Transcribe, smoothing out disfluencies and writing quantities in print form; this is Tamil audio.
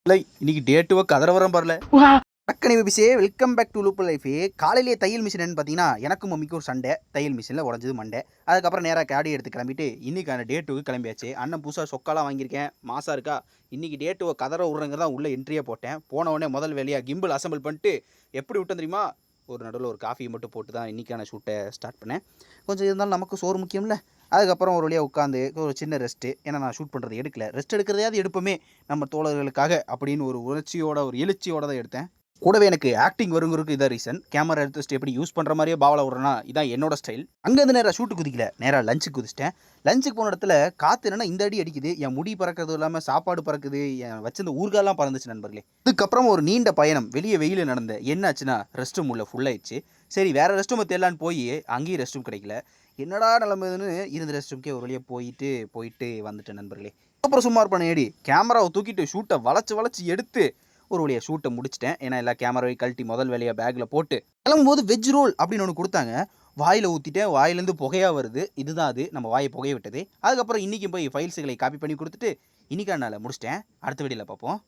இல்லை இன்னைக்கு டேட்டுவோ கதறவரம் பரல டக்கனி பிசே welcome back to loop life. காலையிலேயே தையல் மிஷின் பார்த்தீங்கன்னா எனக்கும் மம்மிக்கும் ஒரு சண்டை. தையல் மிஷினில் உடஞ்சது மண்டை. அதுக்கப்புறம் நேராக காடி எடுத்து கிளம்பிட்டு இன்றைக்கான டேட்டுக்கு கிளம்பியாச்சு. அண்ணன் புதுசாக சொக்காலாம் வாங்கியிருக்கேன், மாசாக இருக்கா. இன்றைக்கி டேட்டுவை கதற விட்றங்க தான் உள்ளே என்ட்ரியாக போட்டேன். போன உடனே முதல் வேலையாக கிம்பிள் அசம்பிள் பண்ணிட்டு எப்படி விட்டேன் தெரியுமா, ஒரு நடுவில் ஒரு காஃபி மட்டும் போட்டு தான் இன்றைக்கான ஷூட்டை ஸ்டார்ட் பண்ணேன். கொஞ்சம் இருந்தாலும் நமக்கு சோறு முக்கியம்ல. அதுக்கப்புறம் ஒரு வழியாக உட்காந்து ஒரு சின்ன ரெஸ்ட்டு. ஏன்னா நான் ஷூட் பண்ணுறது எடுக்கல, ரெஸ்ட் எடுக்கிறதையாவது எடுப்போமே நம்ம தோழர்களுக்காக அப்படின்னு ஒரு உணர்ச்சியோட ஒரு எழுச்சியோட தான் எடுத்தேன். கூடவே எனக்கு ஆக்டிங் வருங்கிறதுக்கு இதான் ரீசன். கேமரா எடுத்து வச்சுட்டு எப்படி யூஸ் பண்ணுற மாதிரியே பாவலை விட்றேன்னா இதான் என்னோட ஸ்டைல். அங்கேருந்து நேராக ஷூட்டு குதிக்கல, நேராக லஞ்சுக்கு குதிச்சிட்டேன். லஞ்சுக்கு போன இடத்துல காற்று என்னன்னா இந்த அடி அடிக்குது, என் முடி பறக்கிறது இல்லாமல் சாப்பாடு பறக்குது, என் வச்சிருந்த ஊர்காலாம் பறந்துச்சு நண்பர்களே. இதுக்கப்புறம் ஒரு நீண்ட பயணம் வெளியே வெயில் நடந்த என்னாச்சுன்னா ரெஸ்ட் ரூம் உள்ள ஃபுல்லாகிடுச்சு. சரி வேறு ரெஸ்ட் ரூம் தேடலான்னு போய் அங்கேயும் ரெஸ்ட் ரூம் கிடைக்கல. என்னடா நிலமைன்னு இருந்த ரெஸ்ட் ரூம்க்கே ஒரு வழியாக போயிட்டு வந்துட்டேன் நண்பர்களே. அப்புறம் சும்மா இருப்பானே ஏடி கேமராவை தூக்கிட்டு ஷூட்டை வளைச்சி எடுத்து ஒரு வழியாக ஷூட்டை முடிச்சிட்டேன். ஏன்னா எல்லா கேமராவை கழட்டி முதல் வேலையாக பேக்கில் போட்டு கிளம்பும்போது வெஜ் ரோல் அப்படின்னு ஒன்று கொடுத்தாங்க. வாயில் ஊற்றிட்டேன், வாயிலேருந்து புகையாக வருது. இதுதான் அது நம்ம வாயை புகைய விட்டது. அதுக்கப்புறம் இன்றைக்கும் போய் ஃபைல்ஸுகளை காப்பி பண்ணி கொடுத்துட்டு இன்றைக்கான நாளை முடிச்சிட்டேன். அடுத்த வீடியோவில் பார்ப்போம்.